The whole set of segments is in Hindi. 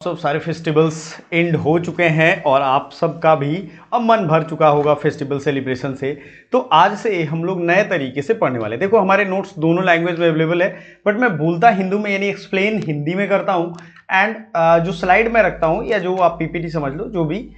सब सारे फेस्टिवल्स एंड हो चुके हैं और आप सबका भी अब मन भर चुका होगा फेस्टिवल सेलिब्रेशन से। तो आज से हम लोग नए तरीके से पढ़ने वाले। देखो हमारे नोट्स दोनों लैंग्वेज में अवेलेबल है, बट मैं बोलता हिंदू में यानी एक्सप्लेन हिंदी में करता हूँ। एंड जो स्लाइड में रखता हूँ या जो आप पीपीटी समझ लो जो भी,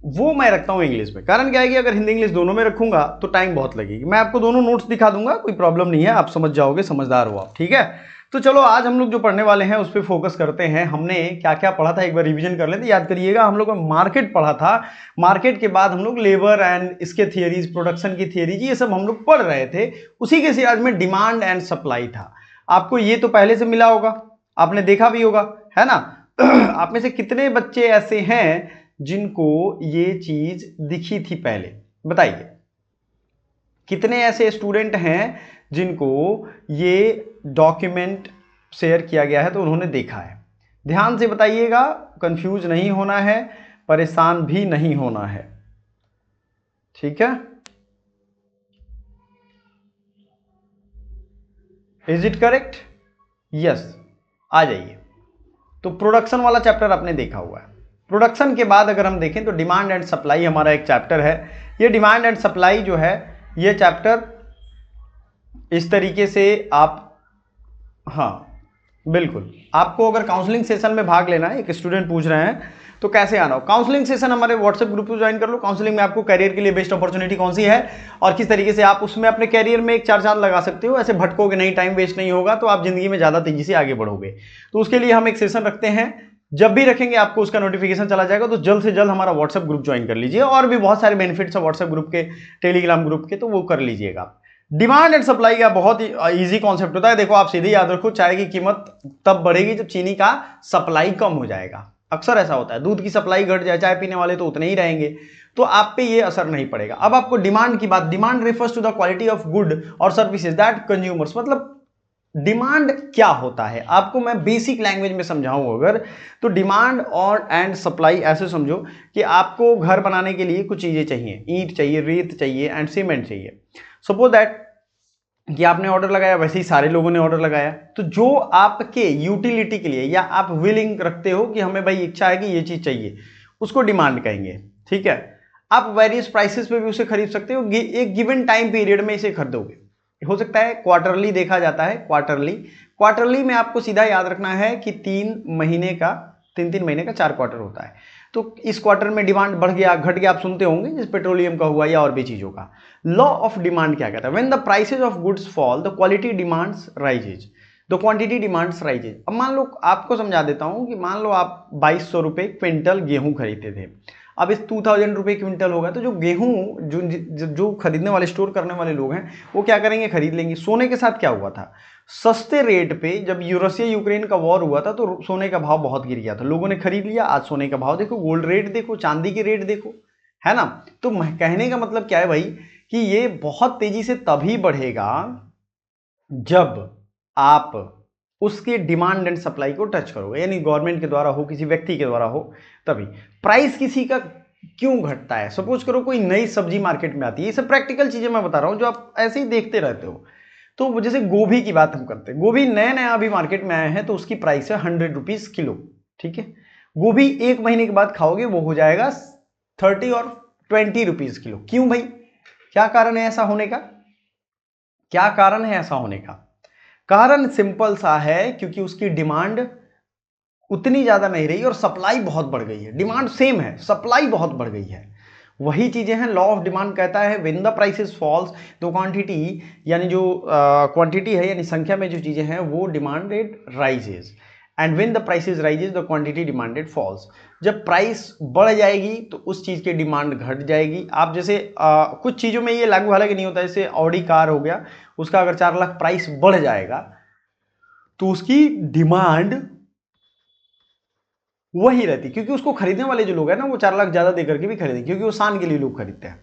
वो मैं रखता हूँ इंग्लिश में। कारण क्या है कि अगर हिंदी इंग्लिश दोनों में रखूंगा तो टाइम बहुत लगेगी। मैं आपको दोनों नोट्स दिखा दूंगा, कोई प्रॉब्लम नहीं है, आप समझ जाओगे, समझदार हो आप, ठीक है। तो चलो आज हम लोग जो पढ़ने वाले हैं उस पर फोकस करते हैं। हमने क्या क्या पढ़ा था एक बार रिवीजन कर लेते, याद करिएगा। हम लोग मार्केट पढ़ा था, मार्केट के बाद हम लोग लेबर एंड इसके थियरीज, प्रोडक्शन की थियरीज, ये सब हम लोग पढ़ रहे थे। उसी के सिराज में डिमांड एंड सप्लाई था। आपको ये तो पहले से मिला होगा, आपने देखा भी होगा, है ना। आप में से कितने बच्चे ऐसे हैं जिनको ये चीज दिखी थी पहले, बताइए। कितने ऐसे स्टूडेंट हैं जिनको ये डॉक्यूमेंट शेयर किया गया है तो उन्होंने देखा है? ध्यान से बताइएगा, कंफ्यूज नहीं होना है, परेशान भी नहीं होना है, ठीक है। Is it correct? यस, आ जाइए। तो प्रोडक्शन वाला चैप्टर आपने देखा हुआ है। प्रोडक्शन के बाद अगर हम देखें तो डिमांड एंड सप्लाई हमारा एक चैप्टर है। ये डिमांड एंड सप्लाई जो है, ये चैप्टर इस तरीके से आप, हाँ बिल्कुल, आपको अगर काउंसलिंग सेशन में भाग लेना है, एक स्टूडेंट पूछ रहे हैं तो कैसे आना हो। काउंसलिंग सेशन हमारे व्हाट्सएप ग्रुप को ज्वाइन कर लो। काउंसलिंग में आपको करियर के लिए बेस्ट अपॉर्चुनिटी कौन सी है और किस तरीके से आप उसमें अपने करियर में एक चार चांद लगा सकते हो, ऐसे भटकोगे नहीं, टाइम वेस्ट नहीं होगा, तो आप जिंदगी में ज्यादा तेजी से आगे बढ़ोगे। तो उसके लिए हम एक सेशन रखते हैं, जब भी रखेंगे आपको उसका नोटिफिकेशन चला जाएगा। तो जल्द से जल्द हमारा व्हाट्सएप ग्रुप ज्वाइन कर लीजिए। और भी बहुत सारे बेनिफिट्स है व्हाट्सएप ग्रुप के, टेलीग्राम ग्रुप के, तो वो कर लीजिएगा। डिमांड एंड सप्लाई का बहुत ही इजी कॉन्सेप्ट होता है। देखो आप सीधे याद रखो, चाय की कीमत तब बढ़ेगी जब चीनी का सप्लाई कम हो जाएगा। अक्सर ऐसा होता है, दूध की सप्लाई घट जाए, चाय पीने वाले तो उतने ही रहेंगे, तो आप पे ये असर नहीं पड़ेगा। अब आपको डिमांड की बात, demand refers to the quality of good और सर्विसेज दैट कंज्यूमर्स, मतलब डिमांड क्या होता है, आपको मैं बेसिक लैंग्वेज में समझाऊं अगर, तो डिमांड और एंड सप्लाई ऐसे समझो कि आपको घर बनाने के लिए कुछ चीजें चाहिए, ईंट चाहिए, रेत चाहिए एंड सीमेंट चाहिए। सपोज दैट कि आपने ऑर्डर लगाया, वैसे ही सारे लोगों ने ऑर्डर लगाया, तो जो आपके यूटिलिटी के लिए या आप विलिंग रखते हो कि हमें भाई इच्छा है कि ये चीज चाहिए, उसको डिमांड कहेंगे, ठीक है। आप वेरियस प्राइसेस पे भी उसे खरीद सकते हो, एक गिवन टाइम पीरियड में इसे खरीदोगे। हो सकता है क्वार्टरली देखा जाता है, क्वार्टरली में आपको सीधा याद रखना है कि 3 महीने का 4 क्वार्टर होता है। तो इस क्वार्टर में डिमांड बढ़ गया, घट गया, आप सुनते होंगे, जैसे पेट्रोलियम का हुआ या और भी चीजों का। लॉ ऑफ डिमांड क्या कहता है? When the prices of goods fall the quality demands rises, the quantity demands rises. अब मान लो, आपको समझा देता हूं कि मान लो आप 2200 रुपए क्विंटल गेहूं खरीदते थे, अब इस 2000 रुपए क्विंटल होगा, तो जो गेहूं जो खरीदने वाले, स्टोर करने वाले लोग हैं, वो क्या करेंगे? खरीद लेंगे। सोने के साथ क्या हुआ था? सस्ते रेट पे जब रसिया यूक्रेन का वॉर हुआ था तो सोने का भाव बहुत गिर गया था, लोगों ने खरीद लिया। आज सोने का भाव देखो, गोल्ड रेट देखो, चांदी के रेट देखो, है ना। तो कहने का मतलब क्या है भाई, कि ये बहुत तेजी से तभी बढ़ेगा जब आप उसके डिमांड एंड सप्लाई को टच करोगे, यानी गवर्नमेंट के द्वारा हो, किसी व्यक्ति के द्वारा हो, तभी। प्राइस किसी का क्यों घटता है? सपोज करो कोई नई सब्जी मार्केट में आती है, ये सब प्रैक्टिकल चीजें मैं बता रहा हूं जो आप ऐसे ही देखते रहते हो। तो जैसे गोभी की बात हम करते हैं, गोभी नया नया अभी मार्केट में आया है तो उसकी प्राइस है 100 रुपीज किलो, ठीक है। गोभी 1 महीने के बाद खाओगे वो हो जाएगा 30 और 20 रुपीज किलो। क्यों भाई? क्या कारण है ऐसा होने का? क्या कारण है ऐसा होने का? कारण सिंपल सा है, क्योंकि उसकी डिमांड उतनी ज्यादा नहीं रही और सप्लाई बहुत बढ़ गई है। डिमांड सेम है, सप्लाई बहुत बढ़ गई है। वही चीजें हैं, लॉ ऑफ डिमांड कहता है when the prices falls the quantity, यानी जो क्वांटिटी है यानी संख्या में जो चीजें हैं वो demanded rises, and when the prices rises the quantity demanded falls. जब प्राइस बढ़ जाएगी तो उस चीज की डिमांड घट जाएगी। आप जैसे कुछ चीजों में ये लागू हालांकि नहीं होता, जैसे ऑडी कार हो गया, उसका अगर 4 लाख प्राइस बढ़ जाएगा तो उसकी डिमांड वही रहती, क्योंकि उसको खरीदने वाले जो लोग हैं ना, वो 4 लाख ज्यादा देकर के भी खरीदेंगे, क्योंकि वो शान के लिए लोग खरीदते हैं।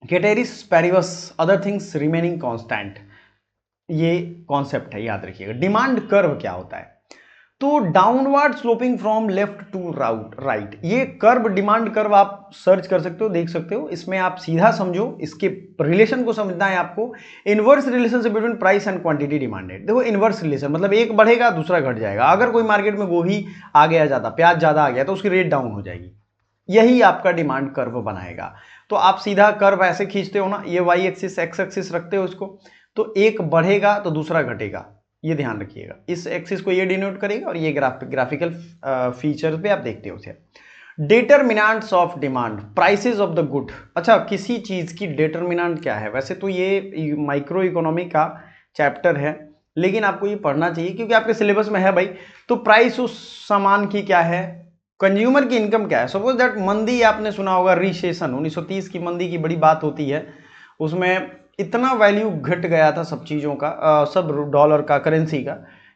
Ceteris paribus, other things remaining constant, ये कॉन्सेप्ट है, याद रखिएगा। डिमांड कर्व क्या होता है? तो downward sloping from left to right, ये कर्व, डिमांड कर्व आप सर्च कर सकते हो, देख सकते हो। इसमें आप सीधा समझो, इसके रिलेशन को समझना है आपको। Inverse relationship between price and quantity demanded. देखो इनवर्स रिलेशन मतलब एक बढ़ेगा दूसरा घट जाएगा। अगर कोई मार्केट में गोभी आ गया ज्यादा, प्याज ज्यादा आ गया, तो उसकी रेट डाउन हो जाएगी। यही आपका डिमांड कर्व बनाएगा। तो आप सीधा कर्व ऐसे खींचते हो ना, ये वाई एक्सिस एक्स एक्सिस रखते हो इसको, तो एक बढ़ेगा तो दूसरा घटेगा, ये ध्यान रखिएगा। इस एक्सिस को ये डिनोट करेगा और ये ग्राफिकल फीचर्स पे आप देखते हो उसे। Determinants of demand, prices of the good. अच्छा, किसी चीज की डिटरमिनेंट क्या है? वैसे तो ये माइक्रो इकोनॉमी का चैप्टर है, लेकिन आपको ये पढ़ना चाहिए क्योंकि आपके सिलेबस में है भाई। तो प्राइस उस सामान की क्या है, कंज्यूमर की इनकम क्या है। सपोज दैट मंदी, आपने सुना होगा रिसेशन, 1930 की मंदी की बड़ी बात होती है, उसमें इतना वैल्यू घट गया था सब चीज़ों का, सब डॉलर का, करेंसी का,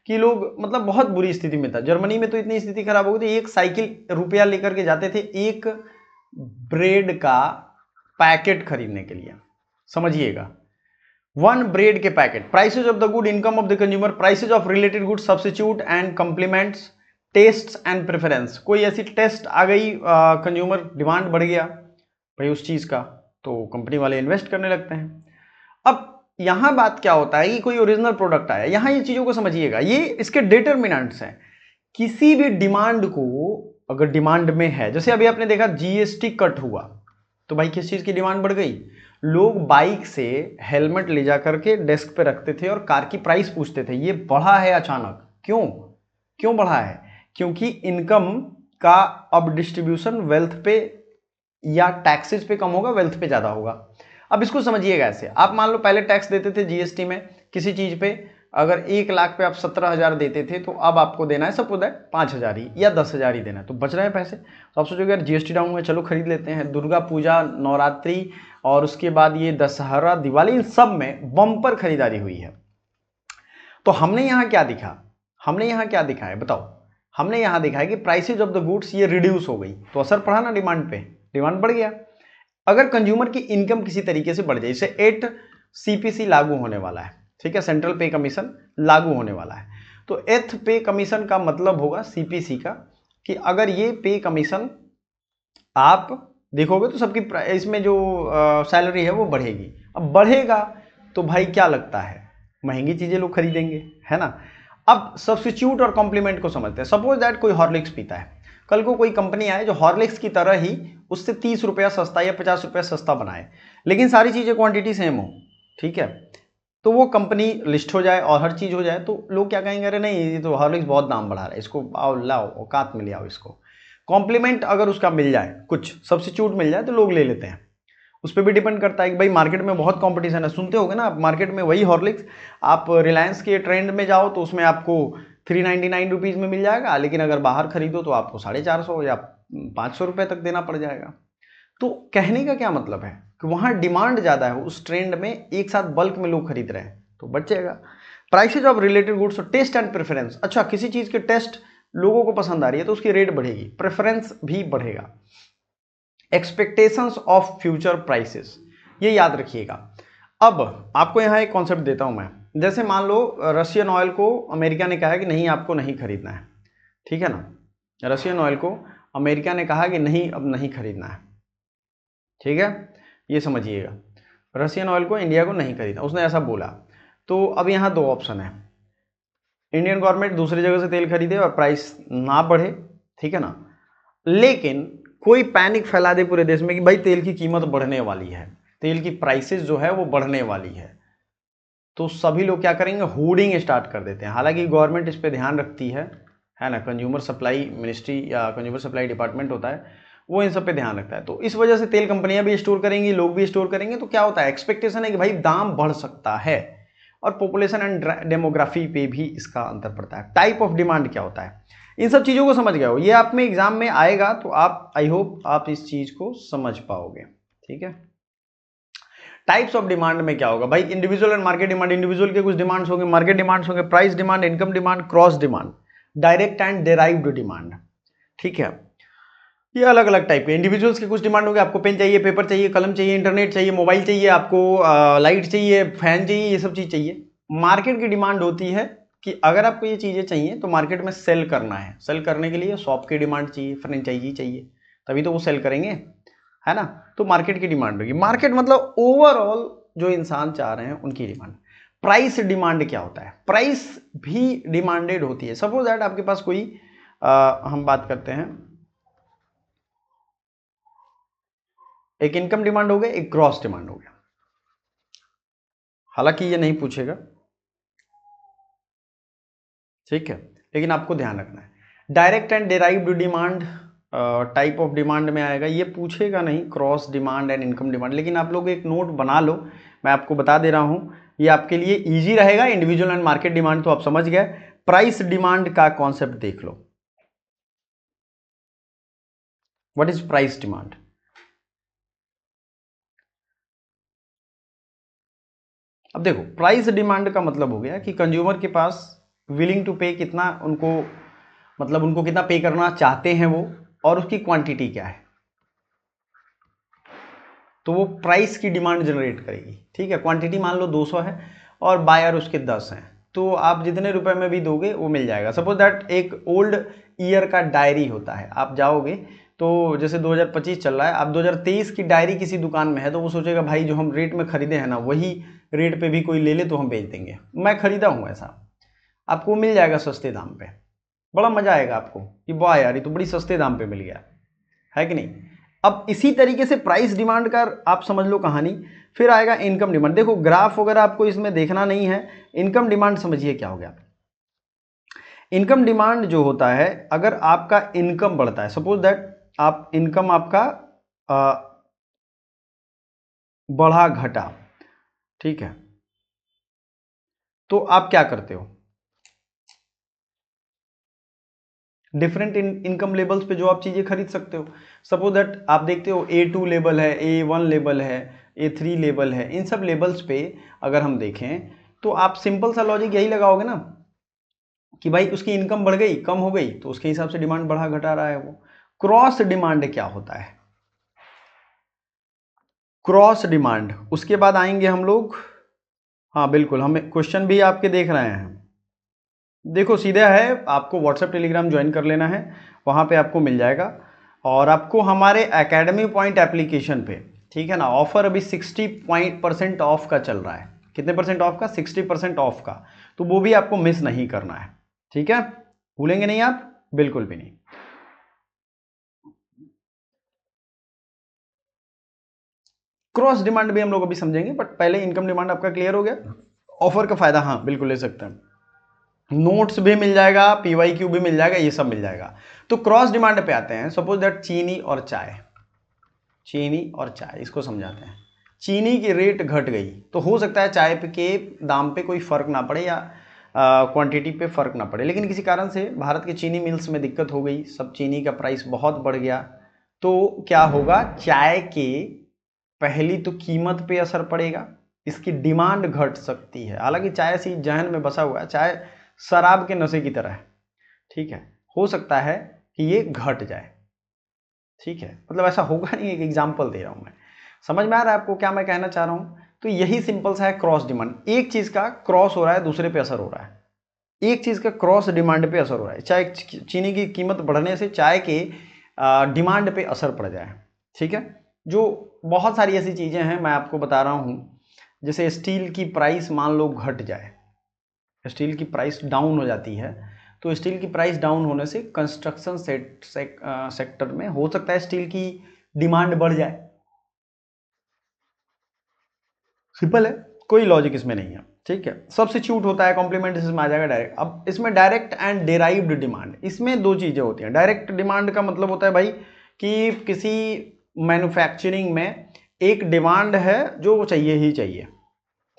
कि लोग मतलब बहुत बुरी स्थिति में था। जर्मनी में तो इतनी स्थिति खराब हो गई थी, एक साइकिल रुपया लेकर के जाते थे एक ब्रेड का पैकेट खरीदने के लिए। समझिएगा, 1 ब्रेड के packet. Prices of the good, income of the consumer, prices of related good, substitute and complements, taste and preference. कोई ऐसी टेस्ट आ गई, कंज्यूमर डिमांड बढ़ गया भाई उस चीज का, तो कंपनी वाले इन्वेस्ट करने लगते हैं। अब यहां बात क्या होता है कि कोई ओरिजिनल प्रोडक्ट आया, यहां ये चीजों को समझिएगा, ये इसके डिटरमिनेंट्स हैं। किसी भी डिमांड को अगर डिमांड में है, जैसे अभी आपने देखा जीएसटी कट हुआ, तो भाई किस चीज की डिमांड बढ़ गई? लोग बाइक से हेलमेट ले जा करके डेस्क पे रखते थे और कार की प्राइस पूछते थे। ये बढ़ा है अचानक, क्यों बढ़ा है? क्योंकि इनकम का अब डिस्ट्रीब्यूशन वेल्थ पे या टैक्सेस पे कम होगा, वेल्थ पे ज्यादा होगा। अब इसको समझिएगा ऐसे, आप मान लो पहले टैक्स देते थे जीएसटी में किसी चीज पे, अगर 1 लाख पे आप 17,000 देते थे, तो अब आपको देना है सपोज दैट 5,000 ही या 10,000 ही देना है, तो बच रहे हैं पैसे। तो आप सोचोगे यार जीएसटी डाउन हुआ, चलो खरीद लेते हैं। दुर्गा पूजा, नवरात्रि और उसके बाद ये दशहरा, दिवाली, इन सब में बम्पर खरीदारी हुई है। तो हमने यहाँ क्या दिखा है बताओ? हमने यहाँ देखा है कि प्राइसेज ऑफ द गुड्स ये रिड्यूस हो गई, तो असर पड़ा ना डिमांड पे, डिमांड बढ़ गया। अगर कंज्यूमर की इनकम किसी तरीके से बढ़ जाए, जैसे 8 सीपीसी लागू होने वाला है, ठीक है, सेंट्रल पे कमीशन लागू होने वाला है, तो 8th पे कमीशन का मतलब होगा सीपीसी का, कि अगर ये पे कमीशन आप देखोगे तो सबकी इसमें जो सैलरी है वो बढ़ेगी। अब बढ़ेगा तो भाई क्या लगता है, महंगी चीजें लोग खरीदेंगे, है ना। अब सब्स्टिट्यूट और कॉम्प्लीमेंट को समझते हैं। सपोज दैट कोई हॉर्लिक्स पीता है, कल को कोई कंपनी आए जो हॉर्लिक्स की तरह ही उससे 30 रुपया सस्ता या 50 रुपया सस्ता बनाए, लेकिन सारी चीजें क्वांटिटी सेम हो, ठीक है, तो वो कंपनी लिस्ट हो जाए और हर चीज हो जाए, तो लोग क्या कहेंगे, अरे नहीं ये तो हॉर्लिक्स बहुत दाम बढ़ा रहा है, इसको आओ लाओ औकात में ले आओ इसको। कॉम्प्लीमेंट अगर उसका मिल जाए, कुछ सब्स्टिट्यूट मिल जाए, तो लोग ले लेते हैं। उस पर भी डिपेंड करता है कि भाई मार्केट में बहुत कंपटीशन है। सुनते होगे ना आप, मार्केट में वही हॉर्लिक्स आप रिलायंस के ट्रेंड में जाओ तो उसमें आपको 399 रुपीज़ में मिल जाएगा, लेकिन अगर बाहर खरीदो तो आपको 450 या 500 रुपये तक देना पड़ जाएगा। तो कहने का क्या मतलब है कि वहाँ डिमांड ज़्यादा है, उस ट्रेंड में एक साथ बल्क में लोग खरीद रहे हैं, तो बढ़ जाएगा। प्राइसेज ऑफ रिलेटेड गुड्स और टेस्ट एंड प्रेफरेंस। अच्छा, किसी चीज़ के टेस्ट लोगों को पसंद आ रही है तो उसकी रेट बढ़ेगी, प्रेफरेंस भी बढ़ेगा। एक्सपेक्टेशंस ऑफ फ्यूचर प्राइसेस, ये याद रखिएगा। अब आपको यहाँ एक कॉन्सेप्ट देता हूँ मैं, जैसे मान लो रशियन ऑयल को अमेरिका ने कहा कि नहीं आपको नहीं खरीदना है, ठीक है ना, रशियन ऑयल को अमेरिका ने कहा कि नहीं अब नहीं खरीदना है, ठीक है, ये समझिएगा, रशियन ऑयल को इंडिया को नहीं खरीदना, उसने ऐसा बोला। तो अब यहाँ 2 ऑप्शन है, इंडियन गवर्नमेंट दूसरी जगह से तेल खरीदे और प्राइस ना बढ़े, ठीक है ना, लेकिन कोई पैनिक फैला दे पूरे देश में कि भाई तेल की कीमत बढ़ने वाली है, तेल की प्राइसेस जो है वो बढ़ने वाली है, तो सभी लोग क्या करेंगे, होर्डिंग स्टार्ट कर देते हैं। हालांकि गवर्नमेंट इस पे ध्यान रखती है ना, कंज्यूमर सप्लाई मिनिस्ट्री या कंज्यूमर सप्लाई डिपार्टमेंट होता है, वो इन सब पे ध्यान रखता है। तो इस वजह से तेल कंपनियां भी स्टोर करेंगी, लोग भी स्टोर करेंगे, तो क्या होता है, एक्सपेक्टेशन है कि भाई दाम बढ़ सकता है, और पॉपुलेशन एंड डेमोग्राफी पे भी इसका अंतर पड़ता है। टाइप ऑफ डिमांड क्या होता है, इन सब चीजों को समझ गए हो, ये आप में एग्जाम में आएगा, तो आप आई होप आप इस चीज को समझ पाओगे, ठीक है। टाइप्स ऑफ डिमांड में क्या होगा भाई, individual and market demand, individual के कुछ डिमांड्स होंगे, मार्केट डिमांड्स होंगे, price demand, income demand, cross demand, direct and derived demand, ठीक है। ये अलग अलग टाइप के इंडिविजुअल्स के कुछ डिमांड होंगे, आपको पेन चाहिए, पेपर चाहिए, कलम चाहिए, इंटरनेट चाहिए, मोबाइल चाहिए, आपको लाइट चाहिए, फैन चाहिए, ये सब चीज चाहिए। मार्केट की डिमांड होती है कि अगर आपको ये चीज़ें चाहिए तो मार्केट में सेल करना है, सेल करने के लिए शॉप की डिमांड चाहिए, फ्रेंचाइजी चाहिए, तभी तो वो सेल करेंगे, है ना। तो मार्केट की डिमांड होगी। मार्केट मतलब ओवरऑल जो इंसान चाह रहे हैं उनकी डिमांड। प्राइस डिमांड क्या होता है? प्राइस भी डिमांडेड होती है। सपोज दैट आपके पास कोई हम बात करते हैं, एक इनकम डिमांड हो गया, एक ग्रॉस डिमांड हो गया। हालांकि ये नहीं पूछेगा, ठीक है, लेकिन आपको ध्यान रखना है direct and derived demand type of demand में आएगा। ये पूछेगा नहीं cross demand and income demand, लेकिन आप लोग एक नोट बना लो, मैं आपको बता दे रहा हूं, ये आपके लिए इजी रहेगा। इंडिविजुअल एंड मार्केट डिमांड तो आप समझ गए, प्राइस डिमांड का कॉन्सेप्ट देख लो। What is price demand? अब देखो, प्राइस डिमांड का मतलब हो गया कि कंज्यूमर के पास विलिंग टू पे कितना, उनको मतलब उनको कितना पे करना चाहते हैं वो, और उसकी क्वांटिटी क्या है, तो वो प्राइस की डिमांड जनरेट करेगी। ठीक है, क्वांटिटी मान लो 200 है और बायर उसके 10 हैं, तो आप जितने रुपए में भी दोगे वो मिल जाएगा। सपोज दैट एक ओल्ड ईयर का डायरी होता है, आप जाओगे तो जैसे 2025 चल रहा है, आप 2023 की डायरी किसी दुकान में है तो वो सोचेगा भाई जो हम रेट में खरीदे हैं ना वही रेट पे भी कोई ले ले तो हम बेच देंगे, मैं खरीदा हूँ ऐसा, आपको मिल जाएगा सस्ते दाम पे, बड़ा मजा आएगा आपको कि वाह यार ये तो बड़ी सस्ते दाम पे मिल गया, है कि नहीं। अब इसी तरीके से प्राइस डिमांड का आप समझ लो कहानी। फिर आएगा इनकम डिमांड। देखो ग्राफ वगैरह आपको इसमें देखना नहीं है, इनकम डिमांड समझिए क्या हो गया। इनकम डिमांड जो होता है, अगर आपका इनकम बढ़ता है, सपोज दैट आप इनकम आपका बढ़ा घटा, ठीक है, तो आप क्या करते हो, डिफरेंट इनकम लेवल्स पे जो आप चीजें खरीद सकते हो। सपोज दैट आप देखते हो A2 लेवल है, A1 लेवल है, A3 लेवल है, इन सब लेवल्स पे अगर हम देखें तो आप सिंपल सा लॉजिक यही लगाओगे ना कि भाई उसकी इनकम बढ़ गई, कम हो गई, तो उसके हिसाब से डिमांड बढ़ा घटा रहा है वो। क्रॉस डिमांड क्या होता है? क्रॉस डिमांड, उसके बाद आएंगे हम लोग। हाँ बिल्कुल, हमें क्वेश्चन भी आपके देख रहे हैं। देखो सीधा है, आपको व्हाट्सएप टेलीग्राम ज्वाइन कर लेना है, वहाँ पे आपको मिल जाएगा। और आपको हमारे एकेडमी पॉइंट एप्लीकेशन पे, ठीक है ना, ऑफर अभी 60% ऑफ का चल रहा है। कितने परसेंट ऑफ का? 60% ऑफ का, तो वो भी आपको मिस नहीं करना है, ठीक है, भूलेंगे नहीं आप, बिल्कुल भी नहीं। क्रॉस डिमांड भी हम लोग अभी समझेंगे, बट पहले इनकम डिमांड आपका क्लियर हो गया। ऑफर का फायदा हाँ बिल्कुल ले सकते हैं, नोट्स भी मिल जाएगा, PYQ भी मिल जाएगा, ये सब मिल जाएगा। तो क्रॉस डिमांड पे आते हैं। सपोज दैट चीनी और चाय, चीनी और चाय इसको समझाते हैं। चीनी की रेट घट गई तो हो सकता है चाय पे के दाम पे कोई फर्क ना पड़े या क्वांटिटी पे फर्क ना पड़े, लेकिन किसी कारण से भारत के चीनी मिल्स में दिक्कत हो गई, सब चीनी का प्राइस बहुत बढ़ गया, तो क्या होगा, चाय के पहली तो कीमत पे असर पड़ेगा, इसकी डिमांड घट सकती है। हालांकि चाय से जहन में बसा हुआ है, चाय शराब के नशे की तरह है, ठीक है, हो सकता है कि ये घट जाए, ठीक है, मतलब ऐसा होगा नहीं, एक एग्जांपल दे रहा हूं मैं, समझ में आ रहा है आपको क्या मैं कहना चाह रहा हूं। तो यही सिंपल सा है क्रॉस डिमांड, एक चीज का क्रॉस हो रहा है दूसरे पे असर हो रहा है, एक चीज का क्रॉस डिमांड पे असर हो रहा है, चाहे चीनी की कीमत बढ़ने से चाय के डिमांड पे असर पड़ जाए, ठीक है। जो बहुत सारी ऐसी चीजें हैं मैं आपको बता रहा हूं, जैसे स्टील की प्राइस मान लो घट जाए, स्टील की प्राइस डाउन हो जाती है, तो स्टील की प्राइस डाउन होने से कंस्ट्रक्शन सेक्टर में हो सकता है स्टील की डिमांड बढ़ जाए। सिंपल है, कोई लॉजिक इसमें नहीं है, ठीक है, सब्स्टिट्यूट होता है, कॉम्प्लीमेंट इसमें आ जाएगा डायरेक्ट। अब इसमें डायरेक्ट एंड डेराइव्ड डिमांड, इसमें दो चीजें होती हैं। डायरेक्ट डिमांड का मतलब होता है भाई कि किसी मैन्युफैक्चरिंग में एक डिमांड है जो वो चाहिए ही चाहिए,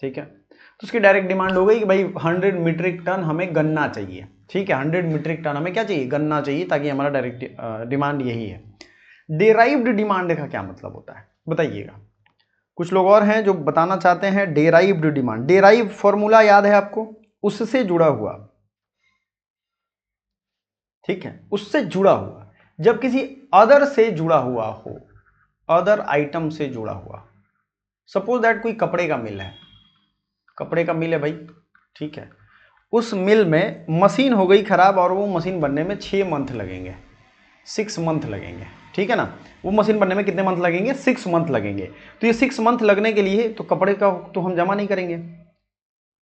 ठीक है, तो उसकी डायरेक्ट डिमांड हो गई कि भाई 100 मीट्रिक टन हमें गन्ना चाहिए, ठीक है, 100 मीट्रिक टन हमें क्या चाहिए, गन्ना चाहिए, ताकि हमारा डायरेक्ट डिमांड यही है। डेराइव्ड डिमांड का क्या मतलब होता है बताइएगा, कुछ लोग और हैं जो बताना चाहते हैं डेराइव्ड डिमांड। डेराइव फॉर्मूला याद है आपको, उससे जुड़ा हुआ, ठीक है, उससे जुड़ा हुआ, जब किसी अदर से जुड़ा हुआ हो, अदर आइटम से जुड़ा हुआ। सपोज दैट कोई कपड़े का मिल है, कपड़े का मिल है भाई, ठीक है, उस मिल में मशीन हो गई खराब और वो मशीन बनने में 6 मंथ लगेंगे, 6 मंथ लगेंगे, ठीक है ना। वो मशीन बनने में कितने मंथ लगेंगे? 6 मंथ लगेंगे। तो ये 6 मंथ लगने के लिए तो कपड़े का तो हम जमा नहीं करेंगे,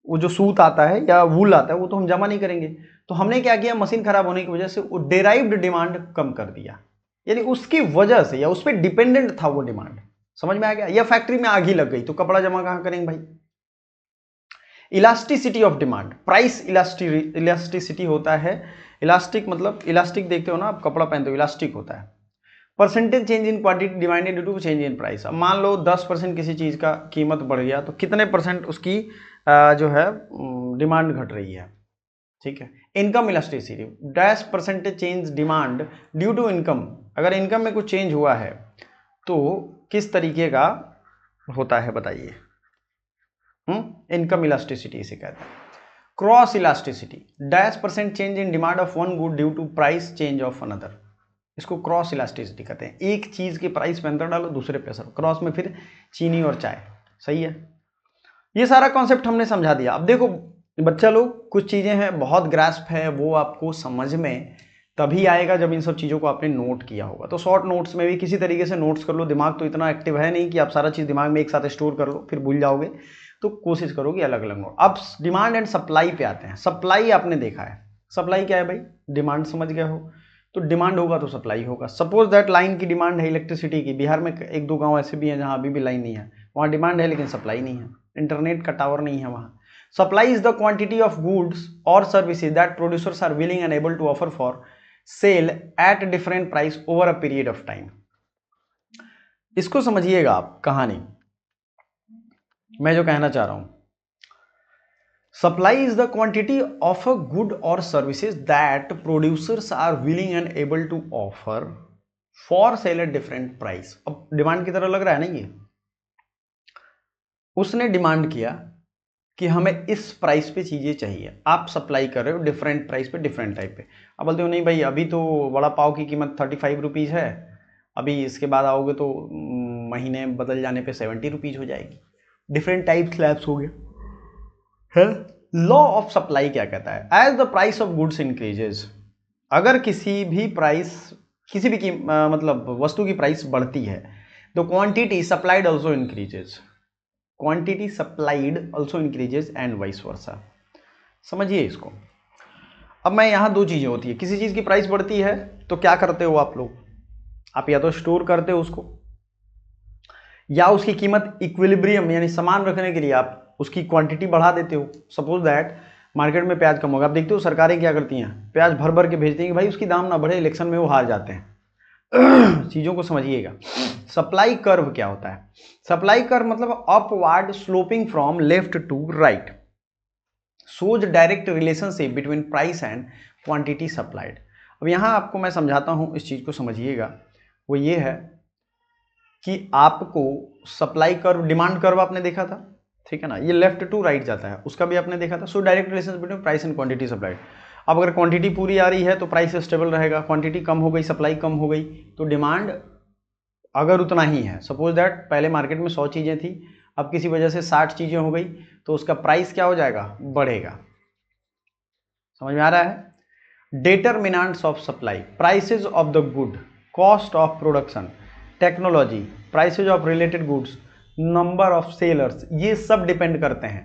वो जो सूत आता है या वूल आता है वो तो हम जमा नहीं करेंगे। तो हमने क्या किया, मशीन खराब होने की वजह से वो डेराइव्ड डिमांड कम कर दिया, यानी उसकी वजह से या उस पर डिपेंडेंट था वो डिमांड। समझ में आ गया? या फैक्ट्री में आग ही लग गई तो कपड़ा जमा कहां करेंगे भाई? Elasticity of demand, price elasticity होता है। इलास्टिक मतलब इलास्टिक देखते हो ना आप, कपड़ा पहनते हो, इलास्टिक होता है। Percentage change in quantity demanded due to change in price. अब मान लो 10% किसी चीज का कीमत बढ़ गया तो कितने परसेंट उसकी जो है डिमांड घट रही है, ठीक है। Income elasticity, dash percentage change demand due to income. अगर इनकम में कुछ चेंज हुआ है तो किस तरीके का होता है बताइए? इनकम इलास्टिसिटी इसे कहते हैं। Cross elasticity, dash percent change in demand of one good due to price change of another. इसको क्रॉस इलास्टिसिटी कहते हैं। एक चीज के प्राइस में अंतर डालो, दूसरे पे असर। क्रॉस में फिर चीनी और चाय, सही है। ये सारा कॉन्सेप्ट हमने समझा दिया। अब देखो बच्चा लोग, कुछ चीजें हैं बहुत ग्रास्प है, वो आपको समझ में तभी आएगा जब इन सब चीजों को आपने नोट किया होगा। तो शॉर्ट नोट्स में भी किसी तरीके से नोट्स कर लो। दिमाग तो इतना एक्टिव है नहीं कि आप सारा चीज दिमाग में एक साथ स्टोर कर लो फिर भूल जाओगे, तो कोशिश करो कि अलग अलग नोट। अब डिमांड एंड सप्लाई पे आते हैं। सप्लाई आपने देखा है, सप्लाई क्या है भाई? डिमांड समझ गए हो, तो डिमांड होगा तो सप्लाई होगा। सपोज दैट लाइन की डिमांड है इलेक्ट्रिसिटी की, बिहार में एक दो गांव ऐसे भी हैं जहां अभी भी लाइन नहीं है, वहां डिमांड है लेकिन सप्लाई नहीं है, इंटरनेट का टावर नहीं है वहां। Supply is the quantity of goods और services that producers are willing and able to offer for sale at different price over a period of time. इसको समझिएगा आप कहानी, मैं जो कहना चाह रहा हूं। Supply is the quantity of a good और services that producers are willing and able to offer for sale at different price. अब डिमांड की तरह लग रहा है ना ये, उसने डिमांड किया कि हमें इस प्राइस पे चीजें चाहिए, आप सप्लाई कर रहे हो डिफरेंट प्राइस पे डिफरेंट टाइप पे। अब बोलते हो नहीं भाई अभी तो वड़ा पाव की कीमत 35 रुपीज़ है, अभी इसके बाद आओगे तो महीने बदल जाने पे 70 रुपीज़ हो जाएगी। डिफरेंट टाइप स्लैब्स हो गया है। लॉ ऑफ सप्लाई क्या कहता है? As the price of goods increases, अगर किसी भी प्राइस, किसी भी मतलब वस्तु की प्राइस बढ़ती है तो quantity supplied also increases, quantity supplied also increases and vice versa. समझिए इसको। अब मैं यहां दो चीजें होती है, किसी चीज की प्राइस बढ़ती है तो क्या करते हो आप लोग? आप या तो स्टोर करते हो उसको, या उसकी कीमत इक्विलिब्रियम यानी समान रखने के लिए आप उसकी क्वांटिटी बढ़ा देते हो। सपोज दैट मार्केट में प्याज कम होगा, आप देखते हो सरकारें क्या करती हैं, प्याज भर भर के भेजती हैं कि भाई उसकी दाम ना बढ़े, इलेक्शन में वो हार जाते हैं। चीजों को समझिएगा। सप्लाई कर्व क्या होता है? सप्लाई कर्व मतलब upward sloping from left to right, shows direct relationship between price and quantity supplied. अब यहां आपको मैं समझाता हूं, इस चीज को समझिएगा। वो ये है कि आपको सप्लाई कर्व, डिमांड कर्व आपने देखा था, ठीक है ना, ये लेफ्ट टू राइट जाता है, उसका भी आपने देखा था। So direct relation between price and quantity supplied. अब अगर क्वांटिटी पूरी आ रही है तो प्राइस स्टेबल रहेगा, क्वांटिटी कम हो गई, सप्लाई कम हो गई तो डिमांड अगर उतना ही है, सपोज दैट पहले मार्केट में 100 चीजें थी, अब किसी वजह से 60 चीजें हो गई, तो उसका प्राइस क्या हो जाएगा? बढ़ेगा। समझ में आ रहा है? Determinants of supply, prices of the good, cost of production, technology, prices of related goods, number of sellers, ये सब डिपेंड करते हैं।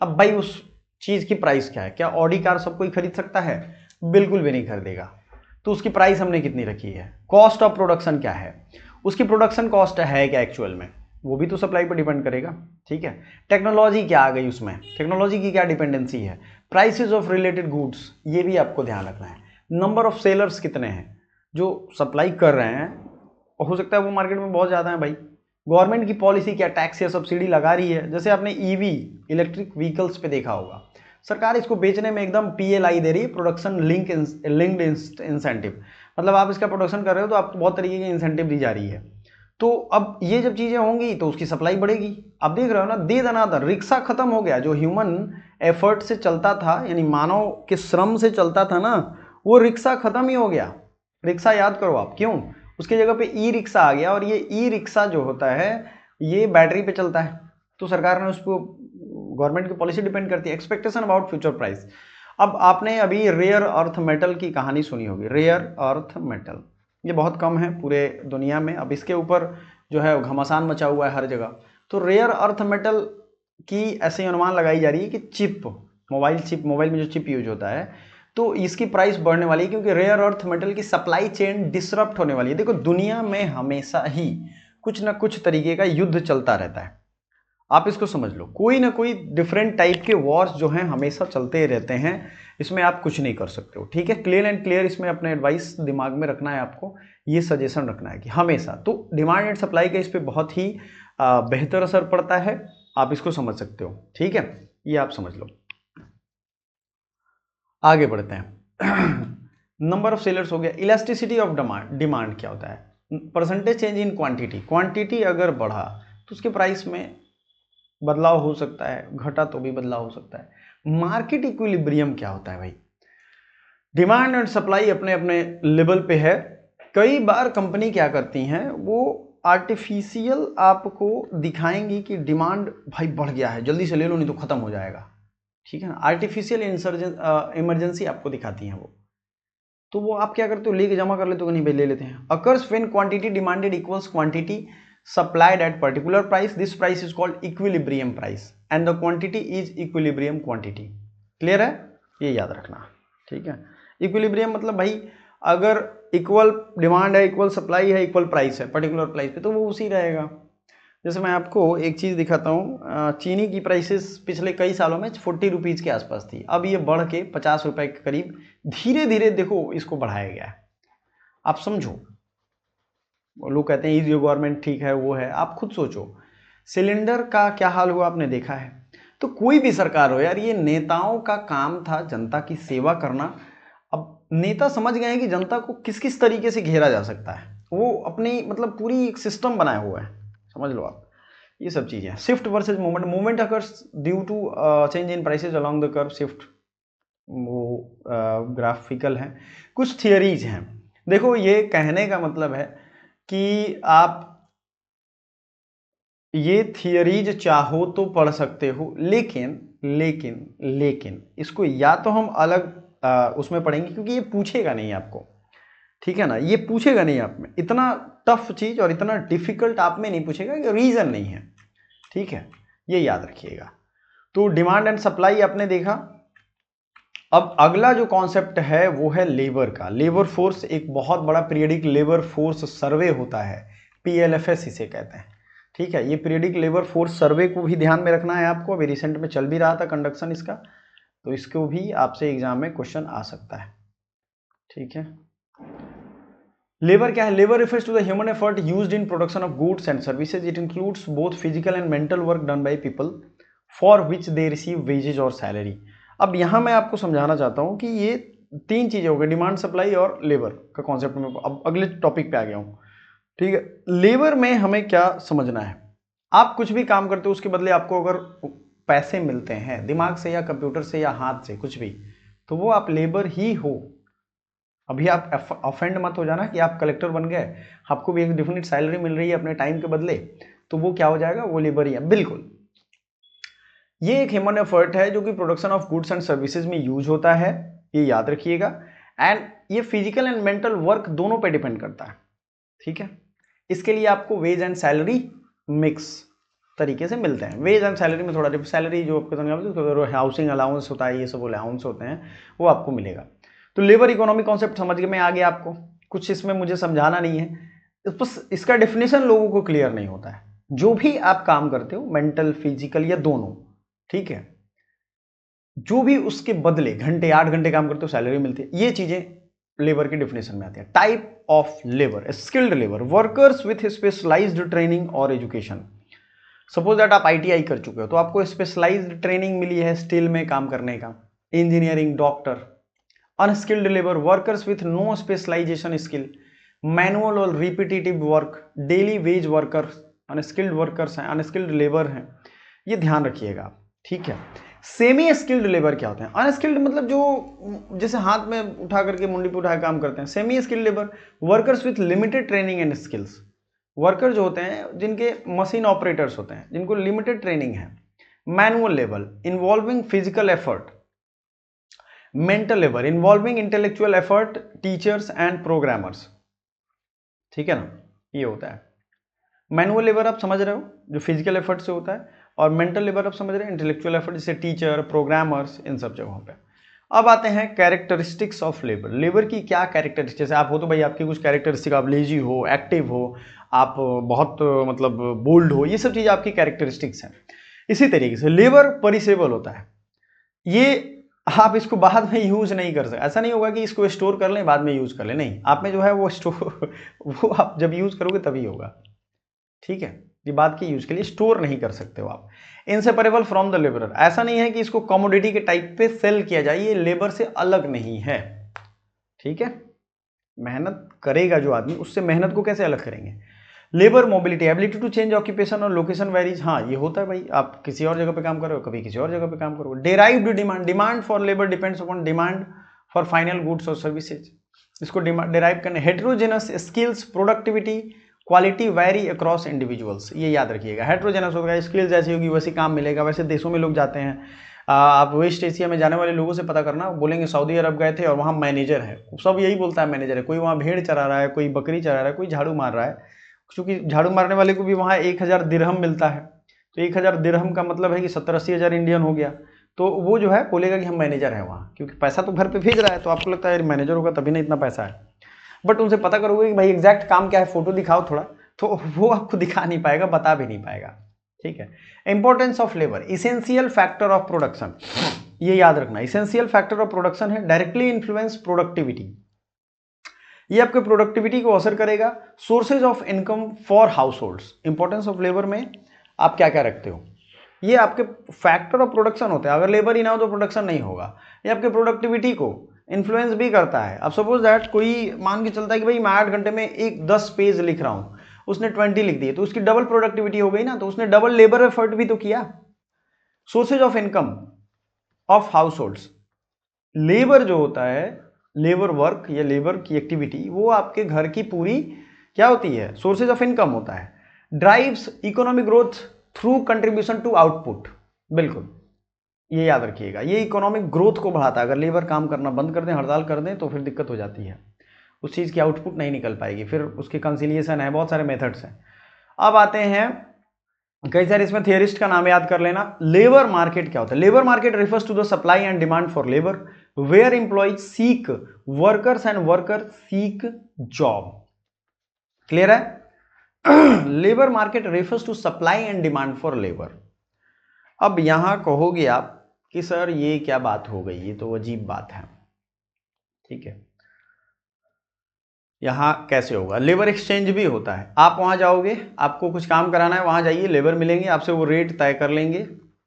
अब भाई उस चीज की प्राइस क्या है? क्या ऑडी कार सब कोई खरीद सकता है? बिल्कुल भी नहीं खरीदेगा, तो उसकी प्राइस हमने कितनी रखी है? कॉस्ट ऑफ प्रोडक्शन क्या है? उसकी प्रोडक्शन कॉस्ट है क्या एक्चुअल में? वो भी तो सप्लाई पर डिपेंड करेगा, ठीक है। टेक्नोलॉजी क्या आ गई उसमें, टेक्नोलॉजी की क्या डिपेंडेंसी है? प्राइसेज ऑफ रिलेटेड गुड्स, ये भी आपको ध्यान रखना है। नंबर ऑफ सेलर्स कितने हैं जो सप्लाई कर रहे हैं, और हो सकता है वो मार्केट में बहुत ज़्यादा है भाई। गवर्नमेंट की पॉलिसी क्या, टैक्स या सब्सिडी लगा रही है? जैसे आपने ईवी इलेक्ट्रिक व्हीकल्स पे देखा होगा, सरकार इसको बेचने में एकदम PLI दे रही है, प्रोडक्शन लिंक्ड इंसेंटिव, मतलब आप इसका प्रोडक्शन कर रहे हो तो आपको बहुत तरीके की इंसेंटिव दी जा रही है। तो अब ये जब चीजें होंगी तो उसकी सप्लाई बढ़ेगी। आप देख रहे हो ना, दे दनादन रिक्शा खत्म हो गया, जो ह्यूमन एफर्ट से चलता था, यानी मानव के श्रम से चलता था ना, वो रिक्शा खत्म ही हो गया। रिक्शा याद करो आप, क्यों? उसकी जगह पे ई रिक्शा आ गया, और ये ई रिक्शा जो होता है ये बैटरी पे चलता है। तो सरकार ने उसको गवर्नमेंट की पॉलिसी डिपेंड करती है। Expectation about future price. अब आपने अभी रेयर अर्थ मेटल की कहानी सुनी होगी। रेयर अर्थ मेटल ये बहुत कम है पूरे दुनिया में। अब इसके ऊपर जो है घमासान मचा हुआ है हर जगह। तो रेयर अर्थ मेटल की ऐसे अनुमान लगाई जा रही है कि चिप, मोबाइल में जो चिप यूज होता है, तो इसकी प्राइस बढ़ने वाली है क्योंकि रेयर अर्थ मेटल की सप्लाई चेन डिसरप्ट होने वाली है। देखो दुनिया में हमेशा ही कुछ ना कुछ तरीके का युद्ध चलता रहता है, आप इसको समझ लो। कोई ना कोई डिफरेंट टाइप के वॉर्स जो हैं हमेशा चलते रहते हैं, इसमें आप कुछ नहीं कर सकते हो, ठीक है। क्लियर एंड क्लियर इसमें अपने एडवाइस दिमाग में रखना है आपको, ये सजेशन रखना है कि हमेशा तो डिमांड एंड सप्लाई का इस पर बहुत ही बेहतर असर पड़ता है, आप इसको समझ सकते हो, ठीक है। ये आप समझ लो। आगे बढ़ते हैं। नंबर ऑफ सेलर्स हो गया। इलास्टिसिटी ऑफ डिमांड क्या होता है? Percentage change in quantity. Quantity अगर बढ़ा तो उसके प्राइस में बदलाव हो सकता है, घटा तो भी बदलाव हो सकता है। मार्केट इक्विलिब्रियम क्या होता है भाई? डिमांड एंड सप्लाई अपने अपने लेवल पे है। कई बार कंपनी क्या करती हैं, वो आर्टिफिशियल आपको दिखाएंगी कि डिमांड भाई बढ़ गया है, जल्दी से ले लो नहीं तो खत्म हो जाएगा, ठीक है ना। आर्टिफिशियल इमरजेंसी आपको दिखाती हैं वो, तो वो आप क्या करते हो, लेके जमा कर लेते हो कि नहीं भाई ले लेते हैं। Occurs when quantity demanded equals quantity supplied at particular price, this price is called equilibrium price and the quantity is equilibrium quantity। Clear है, ये याद रखना, ठीक है। इक्विलिब्रियम मतलब भाई अगर इक्वल डिमांड है, इक्वल सप्लाई है, इक्वल प्राइस है पर्टिकुलर प्राइस पे, तो वो उसी रहेगा। जैसे मैं आपको एक चीज़ दिखाता हूँ, चीनी की प्राइसेस पिछले कई सालों में 40 रुपीज़ के आसपास थी, अब ये बढ़ के 50 रुपये के करीब धीरे धीरे देखो इसको बढ़ाया गया है। आप समझो, लोग कहते हैं ये गवर्नमेंट ठीक है, वो है, आप खुद सोचो सिलेंडर का क्या हाल हुआ आपने देखा है। तो कोई भी सरकार हो यार, ये नेताओं का काम था जनता की सेवा करना। अब नेता समझ गए हैं कि जनता को किस किस तरीके से घेरा जा सकता है, वो अपनी मतलब पूरी एक सिस्टम बनाया हुआ है, समझ लो आप। ये सब चीज़ें shift versus movement. Movement occurs due to change in prices along the curve shift, वो ग्राफिकल है। कुछ थियरीज हैं, देखो ये कहने का मतलब है कि आप ये थियरीज चाहो तो पढ़ सकते हो, लेकिन लेकिन लेकिन इसको या तो हम अलग उसमें पढ़ेंगे क्योंकि ये पूछेगा नहीं आपको, ठीक है ना। ये पूछेगा नहीं आप में, इतना टफ चीज और इतना डिफिकल्ट आप में नहीं पूछेगा, रीजन नहीं है, ठीक है, ये याद रखिएगा। तो डिमांड एंड सप्लाई आपने देखा। अब अगला जो कॉन्सेप्ट है वो है लेबर का। लेबर फोर्स एक बहुत बड़ा पीरियडिक लेबर फोर्स सर्वे होता है, PLFS इसे कहते हैं, ठीक है। ये पीरियडिक लेबर फोर्स सर्वे को भी ध्यान में रखना है आपको, अभी रिसेंट में चल भी रहा था कंडक्शन इसका, तो इसको भी आपसे एग्जाम में क्वेश्चन आ सकता है, ठीक है। लेबर क्या है? Labour refers to the human effort used in production of goods and services. It includes both physical and mental work done by people for which they receive wages और सैलरी। अब यहां मैं आपको समझाना चाहता हूं कि ये तीन चीजें हो गई, डिमांड सप्लाई और लेबर का कॉन्सेप्ट में। अब अगले टॉपिक पे आ गया हूं, ठीक है। लेबर में हमें क्या समझना है, आप कुछ भी काम करते हो उसके बदले आपको अगर पैसे मिलते हैं दिमाग से या कंप्यूटर से या हाथ से कुछ भी, तो वो आप लेबर ही हो। अभी आप ऑफेंड मत हो जाना कि आप कलेक्टर बन गए, आपको भी एक डिफिनिट सैलरी मिल रही है अपने टाइम के बदले, तो वो क्या हो जाएगा, वो लेबर ही है। बिल्कुल, ये एक ह्यूमन एफर्ट है जो कि production of goods and services में यूज होता है, ये याद रखिएगा। एंड ये फिजिकल एंड मेंटल वर्क दोनों पे डिपेंड करता है, ठीक है। इसके लिए आपको वेज एंड सैलरी मिक्स तरीके से मिलते हैं। वेज एंड सैलरी में थोड़ा डिफरेंट, सैलरी जो आपको हाउसिंग अलाउंस होता है, ये सब अलाउंस होते हैं, वो आपको मिलेगा। तो लेबर इकोनॉमी कॉन्सेप्ट समझ में आ गया आपको, कुछ इसमें मुझे समझाना नहीं है, बस इसका डेफिनेशन लोगों को क्लियर नहीं होता है। जो भी आप काम करते हो मेंटल फिजिकल या दोनों, ठीक है, जो भी उसके बदले घंटे 8 घंटे काम करते हो सैलरी मिलती है, ये चीजें लेबर की डेफिनेशन में आती है। Type of labour, skilled labour, workers with specialised training और एजुकेशन। सपोज दैट आप ITI कर चुके हो तो आपको स्पेशलाइज्ड ट्रेनिंग मिली है स्टील में काम करने का, engineering, doctor. Unskilled labour, workers with no specialisation skill, manual और repetitive work, daily wage workers, unskilled workers हैं, अनस्किल्ड लेबर हैं, ये ध्यान रखिएगा, ठीक है। सेमी स्किल्ड लेबर क्या होते हैं? अनस्किल्ड मतलब जो जैसे हाथ में उठा करके मुंडी पे उठा काम करते हैं। Semi skilled labour, workers with limited training and skills, worker जो होते हैं जिनके मशीन ऑपरेटर्स होते हैं, जिनको लिमिटेड ट्रेनिंग है, manual labour involving physical effort, mental labour involving intellectual effort, teachers and programmers, ठीक है ना, ये होता है। मैनुअल लेबर आप समझ रहे हो जो फिजिकल एफर्ट से होता है, और मेंटल लेबर आप समझ रहे हैं इंटेलेक्चुअल एफर्ट, जैसे टीचर, प्रोग्रामर्स, इन सब जगहों पे। अब आते हैं कैरेक्टरिस्टिक्स ऑफ लेबर। लेबर की क्या कैरेक्टरिस्टिक्स, जैसे आप हो तो भाई आपकी कुछ कैरेक्टरिस्टिक, आप लेजी हो, एक्टिव हो, आप बहुत मतलब बोल्ड हो, ये सब चीज़ आपकी कैरेक्टरिस्टिक्स हैं। इसी तरीके से लेबर परिसेबल होता है, ये आप इसको बाद में यूज नहीं कर सकते। ऐसा नहीं होगा कि इसको स्टोर कर लें बाद में यूज कर लें, नहीं, आप में जो है वो स्टोर वो आप जब यूज करोगे तभी होगा, ठीक है, ये बात की यूज के लिए स्टोर नहीं कर सकते हो आप। इनसेपरेबल फ्रॉम द लेबरर, ऐसा नहीं है कि इसको कमोडिटी के टाइप पे सेल किया जाए, ये लेबर से अलग नहीं है, ठीक है। मेहनत करेगा जो आदमी, उससे मेहनत को कैसे अलग करेंगे। Labour mobility, ability to change occupation और लोकेशन वेरीज, हाँ ये होता है भाई, आप किसी और जगह पे काम करो, कभी किसी और जगह पे काम करो। Derived demand, demand for labour depends upon demand for final goods और सर्विसेज, इसको डेराइव करने। Heterogeneous skills, productivity, quality vary across individuals, ये याद रखिएगा। हेटेरोजेनस होगा, स्किल्स जैसी होगी वैसे काम मिलेगा, वैसे देशों में लोग जाते हैं। आप वेस्ट एशिया में जाने वाले लोगों से पता करना, बोलेंगे सऊदी अरब गए थे और वहाँ मैनेजर है, सब यही बोलता है मैनेजर है। कोई वहाँ भेड़ चरा रहा है, कोई बकरी चरा रहा है, कोई झाड़ू मार रहा है, क्योंकि झाड़ू मारने वाले को भी वहाँ 1000 दिरहम मिलता है, तो 1000 दिरहम का मतलब है कि 70-80 हज़ार इंडियन हो गया। तो वो जो है बोलेगा कि हम मैनेजर हैं वहाँ, क्योंकि पैसा तो घर पे भेज रहा है, तो आपको लगता है यार मैनेजर होगा तभी ना इतना पैसा है। बट उनसे पता करोगे कि भाई एग्जैक्ट काम क्या है, फोटो दिखाओ थोड़ा, तो वो आपको दिखा नहीं पाएगा, बता भी नहीं पाएगा, ठीक है। Importance of labour, essential factor of production, ये याद रखना, इसेंशियल फैक्टर ऑफ प्रोडक्शन है, डायरेक्टली इन्फ्लुएंस प्रोडक्टिविटी, ये आपके प्रोडक्टिविटी को असर करेगा। Sources of income for house holds, importance of labour में आप क्या क्या रखते हो, ये आपके फैक्टर ऑफ प्रोडक्शन होते हैं। अगर लेबर ही ना हो तो प्रोडक्शन नहीं होगा। ये आपके प्रोडक्टिविटी को इन्फ्लुएंस भी करता है। अब सपोज दैट कोई मान के चलता है कि भाई मैं 8 घंटे में 10 पेज लिख रहा हूँ, उसने 20 लिख दिए, तो उसकी डबल प्रोडक्टिविटी हो गई ना, तो उसने डबल लेबर एफर्ट भी तो किया। Sources of income of house holds, labour जो होता है, लेबर वर्क या लेबर की एक्टिविटी, वो आपके घर की पूरी क्या होती है, सोर्सेज ऑफ इनकम होता है। Drives economic growth through contribution to output, बिल्कुल ये याद रखिएगा, ये इकोनॉमिक ग्रोथ को बढ़ाता है। अगर लेबर काम करना बंद कर दें, हड़ताल कर दें, तो फिर दिक्कत हो जाती है, उस चीज़ की आउटपुट नहीं निकल पाएगी, फिर उसकी कंसिलिएशन है, बहुत सारे मेथड्स हैं। अब आते हैं कई सारे, इसमें थियरिस्ट का नाम याद कर लेना। लेबर मार्केट क्या होता है, labour market refers to the supply and demand for labour where employees seek workers and worker seek job, clear है। Labour market refers to supply and demand for labour. अब यहां कहोगे आप कि सर ये क्या बात हो गई, ये तो अजीब बात है, ठीक है। यहां कैसे होगा, लेबर एक्सचेंज भी होता है। आप वहां जाओगे, आपको कुछ काम कराना है, वहां जाइए, लेबर मिलेंगे आपसे, वो रेट तय कर लेंगे,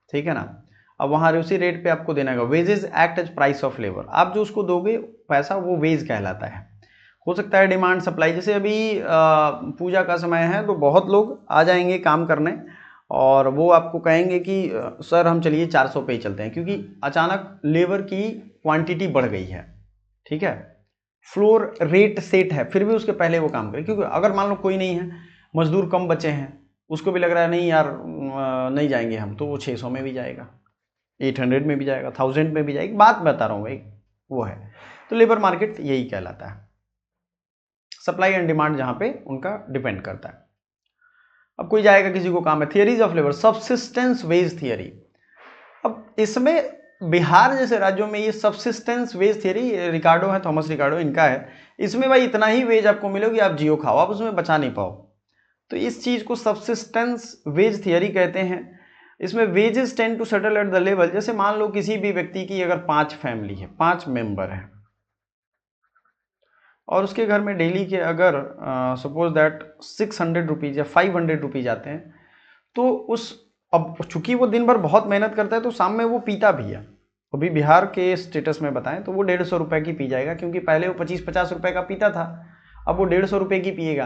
ठीक है ना। अब वहां उसी रेट पे आपको देना होगा। Wages act as price of labour, आप जो उसको दोगे पैसा, वो वेज कहलाता है। हो सकता है डिमांड सप्लाई, जैसे अभी पूजा का समय है, तो बहुत लोग आ जाएंगे काम करने, और वो आपको कहेंगे कि सर हम चलिए 400 पे ही चलते हैं, क्योंकि अचानक लेबर की क्वांटिटी बढ़ गई है, ठीक है। फ्लोर रेट सेट है, फिर भी उसके पहले वो काम करे, क्योंकि अगर मान लो कोई नहीं है, मजदूर कम बचे हैं, उसको भी लग रहा है नहीं यार नहीं जाएंगे हम, तो वो 600 में भी जाएगा, 800 में भी जाएगा, 1000 में भी जाएगी, बात बता रहा हूँ भाई, वो है। तो लेबर मार्केट यही कहलाता है, सप्लाई एंड डिमांड जहां पे उनका डिपेंड करता है। अब कोई जाएगा, किसी को काम है। Theories of labour, subsistence wage theory, अब इसमें बिहार जैसे राज्यों में ये सबसिस्टेंस वेज थियरी, रिकार्डो है, थॉमस रिकार्डो इनका है, इसमें भाई इतना ही वेज आपको मिलेगी, आप जियो खाओ, आप उसमें बचा नहीं पाओ, तो इस चीज को सबसिस्टेंस वेज थियरी कहते हैं। इसमें wages tend to settle at the level, जैसे मान लो किसी भी व्यक्ति की अगर 5 फैमिली है, 5 मेंबर है, और उसके घर में डेली के अगर सपोज दैट 600 रुपीज़ या 500 रुपीज़ आते हैं, तो उस, अब चूंकि वो दिन भर बहुत मेहनत करता है, तो शाम में वो पीता भी है। अभी बिहार के स्टेटस में बताएं तो वो 150 रुपये की पी जाएगा, क्योंकि पहले वो 25-50 रुपये का पीता था, अब वो 150 रुपये की पिएगा,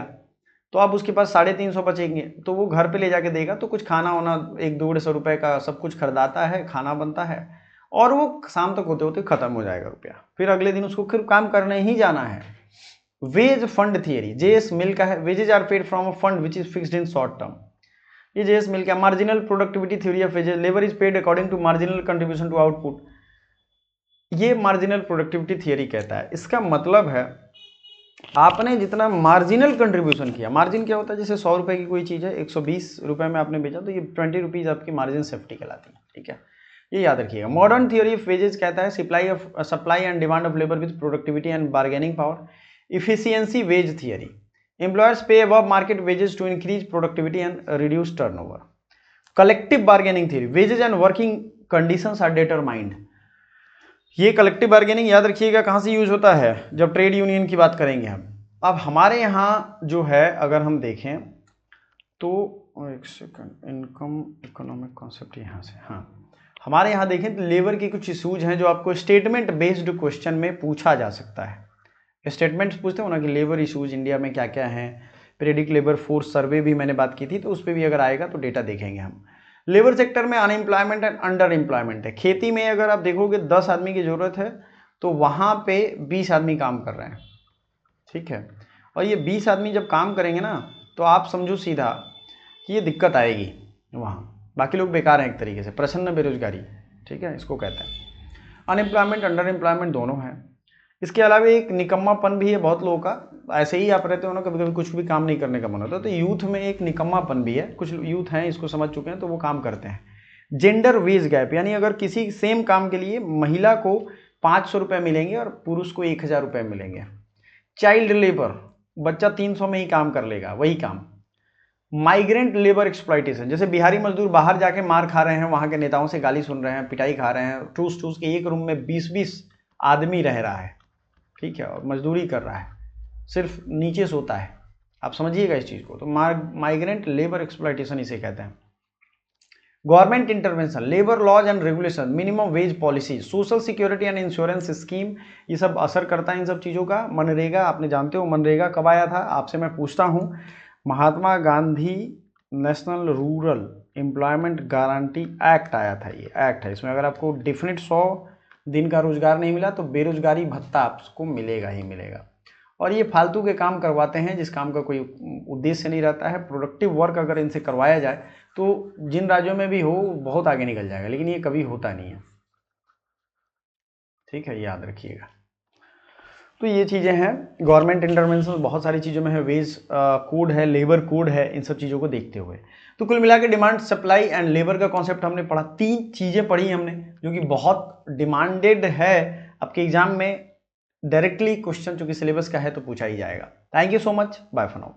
तो अब उसके पास 350 बचेंगे, तो वो घर पे ले जाके देगा, तो कुछ खाना वाना 100-150 रुपये का सब कुछ खरीदाता है, खाना बनता है, और वो शाम तक होते होते खत्म हो जाएगा रुपया, फिर अगले दिन उसको फिर काम करने ही जाना है। Wage fund theory, J S Mill का है, wages are paid from a fund which is fixed in short term, ये जेएस मिल गया। Marginal productivity theory of wages, labour is paid according to marginal contribution to output. ये मार्जिनल प्रोडक्टिविटी थियरी कहता है, इसका मतलब है आपने जितना मार्जिनल कंट्रीब्यूशन किया, मार्जिन क्या होता है, जैसे 100 रुपए की कोई चीज़ है, 120 रुपए में आपने बेचा तो ये 20 रुपीज़ आपकी मार्जिन सेफ्टी कहलाती है, ठीक है, ये याद रखिएगा। मॉडर्न थियरी ऑफ वेजेस कहता है supply and demand of labour with productivity and bargaining power. Efficiency wage theory, employers pay above market wages to increase productivity and reduce turnover. Collective bargaining theory, wages and working conditions are determined. ये कलेक्टिव बार्गेनिंग याद रखिएगा कहाँ से यूज होता है, जब ट्रेड यूनियन की बात करेंगे हम। अब हमारे यहाँ जो है अगर हम देखें तो एक सेकंड, इनकम इकोनॉमिक कॉन्सेप्ट यहाँ से, हाँ, हमारे यहाँ देखें तो लेबर के कुछ इशूज हैं जो आपको स्टेटमेंट बेस्ड क्वेश्चन में पूछा जा सकता है। स्टेटमेंट्स पूछते हो ना कि लेबर इशूज इंडिया में क्या क्या हैं, पीरियडिक लेबर फोर्स सर्वे भी मैंने बात की थी, तो उस पर भी अगर आएगा तो डेटा देखेंगे हम। लेबर सेक्टर में अनएम्प्लॉयमेंट एंड अंडर एम्प्लॉयमेंट है। खेती में अगर आप देखोगे 10 आदमी की जरूरत है तो वहाँ पे 20 आदमी काम कर रहे हैं, ठीक है, और ये 20 आदमी जब काम करेंगे ना तो आप समझो सीधा कि ये दिक्कत आएगी वहाँ, बाकी लोग बेकार हैं एक तरीके से, प्रसन्न बेरोजगारी, ठीक है, इसको कहते हैं। अनएम्प्लॉयमेंट अंडर एम्प्लॉयमेंट दोनों है। इसके अलावा एक निकम्मापन भी है बहुत लोगों का, ऐसे ही आप रहते हो ना, कभी कभी कुछ भी काम नहीं करने का मन होता है, तो यूथ में एक निकम्मापन भी है, कुछ यूथ हैं इसको समझ चुके हैं तो वो काम करते हैं। जेंडर वेज गैप, यानी अगर किसी सेम काम के लिए महिला को 500 रुपये मिलेंगे और पुरुष को 1000 रुपये मिलेंगे। चाइल्ड लेबर, बच्चा 300 में ही काम कर लेगा वही काम। माइग्रेंट लेबर एक्सप्लॉइटेशन, जैसे बिहारी मजदूर बाहर जाके मार खा रहे हैं, वहाँ के नेताओं से गाली सुन रहे हैं, पिटाई खा रहे हैं, ठूस ठूस के एक रूम में 20-20 आदमी रह रहा है, ठीक है, और मजदूरी कर रहा है, सिर्फ नीचे सोता है, आप समझिएगा इस चीज़ को। तो माइग्रेंट लेबर एक्सप्लॉइटेशन इसे कहते हैं। Government intervention, labour laws and regulation, minimum wage policy, social security and insurance scheme, ये सब असर करता है इन सब चीज़ों का। मनरेगा, आपने जानते हो मनरेगा कब आया था, आपसे मैं पूछता हूँ, Mahatma Gandhi national rural employment guarantee act आया था, ये एक्ट है, इसमें अगर आपको डिफिनिट 100 दिन का रोजगार नहीं मिला तो बेरोजगारी भत्ता आपको मिलेगा ही मिलेगा। और ये फालतू के काम करवाते हैं जिस काम का कोई उद्देश्य नहीं रहता है। प्रोडक्टिव वर्क अगर इनसे करवाया जाए तो जिन राज्यों में भी हो बहुत आगे निकल जाएगा, लेकिन ये कभी होता नहीं है, ठीक है, याद रखिएगा। तो ये चीज़ें हैं, गवर्नमेंट इंटरवेंशन बहुत सारी चीज़ों में है, वेज कोड है, लेबर कोड है, इन सब चीज़ों को देखते हुए। तो कुल मिला के डिमांड, सप्लाई एंड लेबर का कॉन्सेप्ट हमने पढ़ा, 3 चीज़ें पढ़ी हमने जो कि बहुत डिमांडेड है आपके एग्जाम में, डायरेक्टली क्वेश्चन चूंकि सिलेबस का है तो पूछा ही जाएगा। Thank you so much, bye for now.